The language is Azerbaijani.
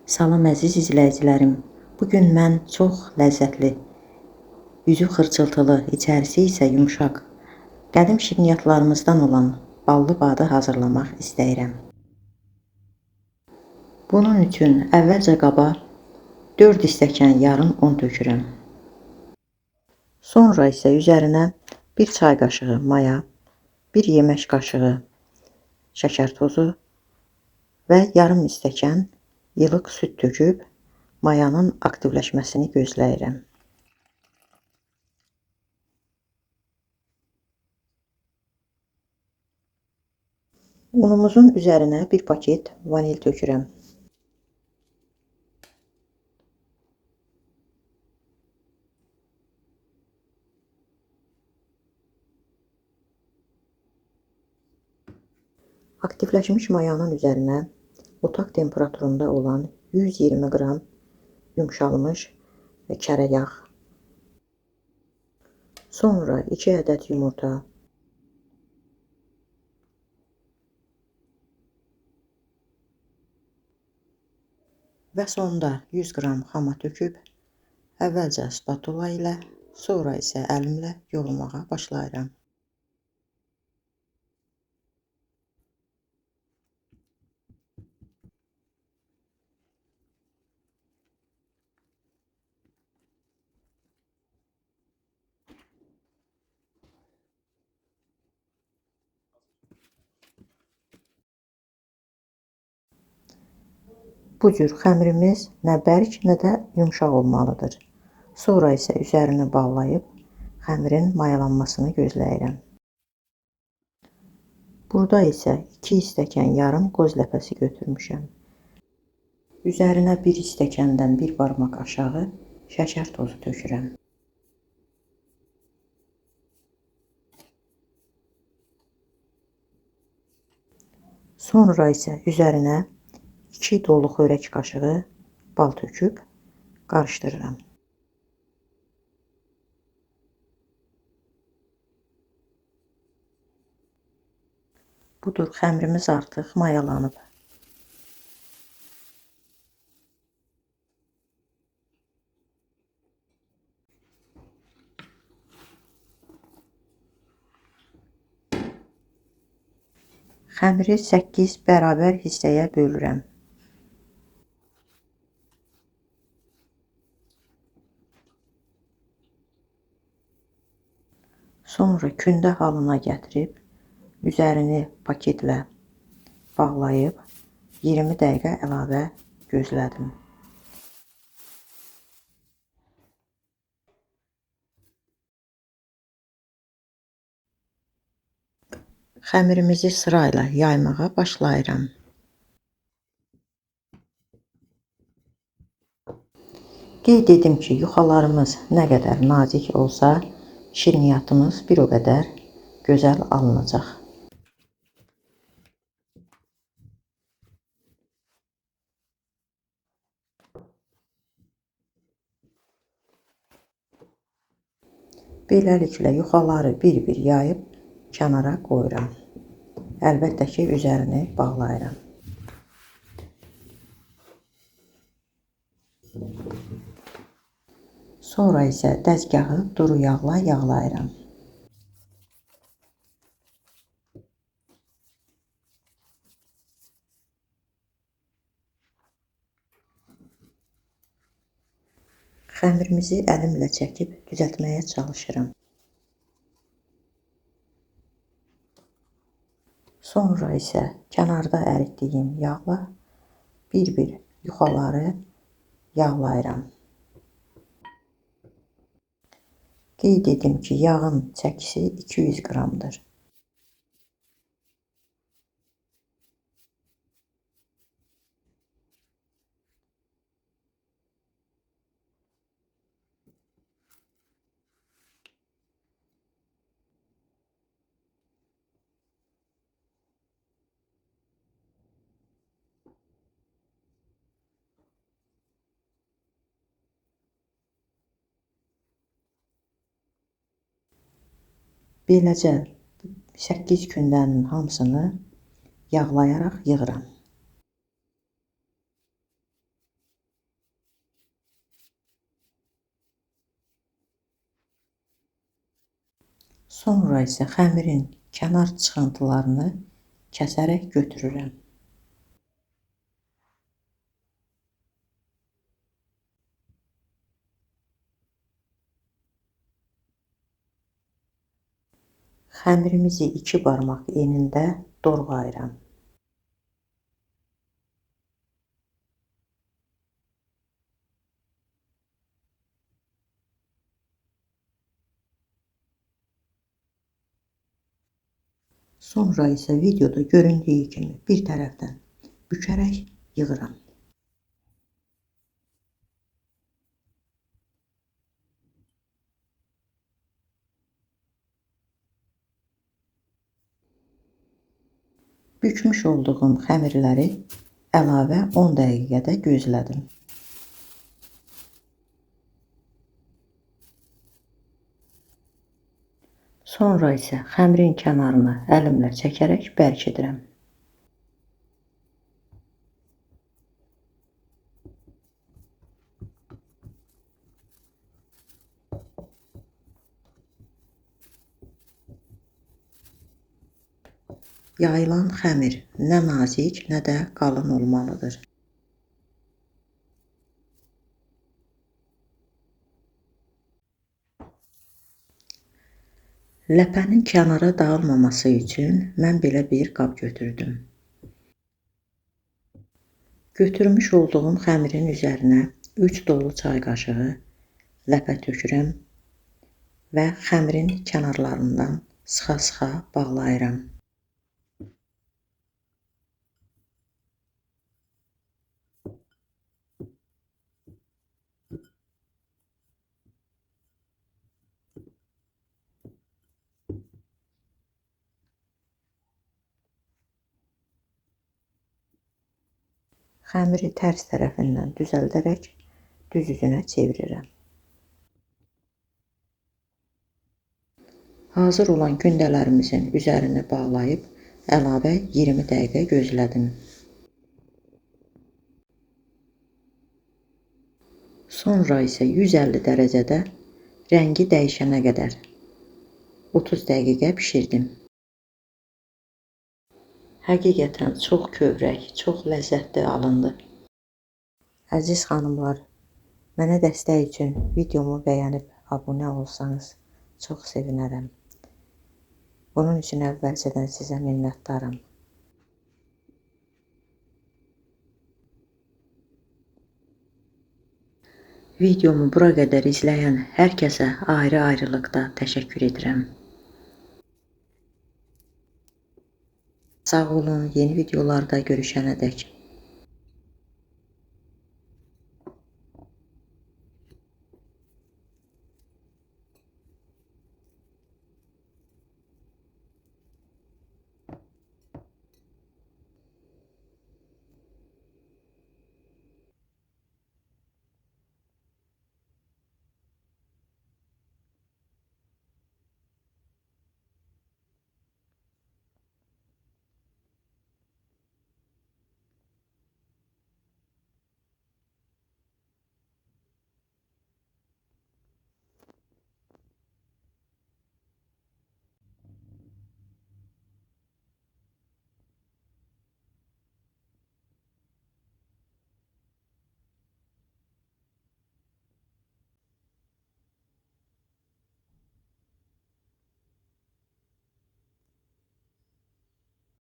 Salam əziz izləyicilərim. Bugün mən çox ləzzətli, yüzü xırçıltılı, içərisi isə yumşaq, qədim şirniyyatlarımızdan olan ballı badı hazırlamaq istəyirəm. Bunun üçün əvvəlcə qaba 4 stəkan yarım un tökürəm. Sonra isə üzərinə 1 çay qaşığı maya, 1 yemək qaşığı şəkər tozu və yarım stəkan yılıq süd töküb mayanın aktivləşməsini gözləyirəm. Unumuzun üzərinə 1 paket vanil tökürəm. Aktivləşmiş mayanın üzərinə otaq temperaturunda olan 120 qram yumşalmış kərə yağ, sonra 2 ədəd yumurta, və sonda 100 qram xama töküb əvvəlcə spatula ilə, sonra isə əlimlə yoğurmağa başlayıram. Bu cür xəmirimiz nə bərk, nə də yumşaq olmalıdır. Sonra isə üzərini bağlayıb xəmirin mayalanmasını gözləyirəm. Burada isə 2 stəkan yarım qoz ləpəsi götürmüşəm. Üzərinə 1 stəkandan 1 barmaq aşağı şəkər tozu tökürəm. Sonra isə üzərinə 2 dolu xörək qaşığı bal töküb qarışdırıram. Budur, xəmirimiz artıq mayalanıb. Xəmiri 8 bərabər hissəyə bölürəm. Sonra kündə halına gətirib, üzərini paketlə bağlayıb 20 dəqiqə əlavə gözlədim. Xəmirimizi sırayla yaymağa başlayıram. Qeyd edim ki, yuxalarımız nə qədər nazik olsa, şirniyyatımız bir o qədər gözəl alınacaq. Beləliklə yuxaları bir-bir yayıb kənara qoyuram. Əlbəttə ki, üzərini bağlayıram. Sonra isə dəzgahı duru yağla yağlayıram. Xəmirimizi əlimlə çəkib düzəltməyə çalışıram. Sonra isə kənarda əritdiyim yağla bir-bir yuxaları yağlayıram. Qeyd edim ki, yağın çəkisi 200 qramdır. Beləcə 8 kündənin hamısını yağlayaraq yığıram. Sonra isə xəmirin kənar çıxıntılarını kəsərək götürürəm. Xəmirimizi 2 barmaq enində dorğayıram. Sonra isə videoda göründüyü kimi bir tərəfdən bükərək yığıram. Bükmüş olduğum xəmirləri əlavə 10 dəqiqədə gözlədim. Sonra isə xəmirin kənarını əlimlə çəkərək bərkidirəm. Yayılan xəmir nə nazik, nə də qalın olmalıdır. Ləpənin kənara dağılmaması üçün mən belə bir qab götürdüm. Götürmüş olduğum xəmirin üzərinə 3 dolu çay qaşığı ləpə tökürəm və xəmirin kənarlarından sıxa-sıxa bağlayıram. Xəmiri tərs tərəfindən düzəldərək düz üzünə çevirirəm. Hazır olan gündələrimizin üzərini bağlayıb əlavə 20 dəqiqə gözlədim. Sonra isə 150 dərəcədə rəngi dəyişənə qədər 30 dəqiqə bişirdim. Həqiqətən çox kövrək, çox ləzzətli alındı. Əziz xanımlar, mənə dəstək üçün videomu bəyənib abunə olsanız çox sevinərəm. Bunun üçün əvvəlcədən sizə minnətdaram. Videomu bura qədər izləyən hər kəsə ayrı-ayrılıqda təşəkkür edirəm. Sağ olun, yeni videolarda görüşənədək.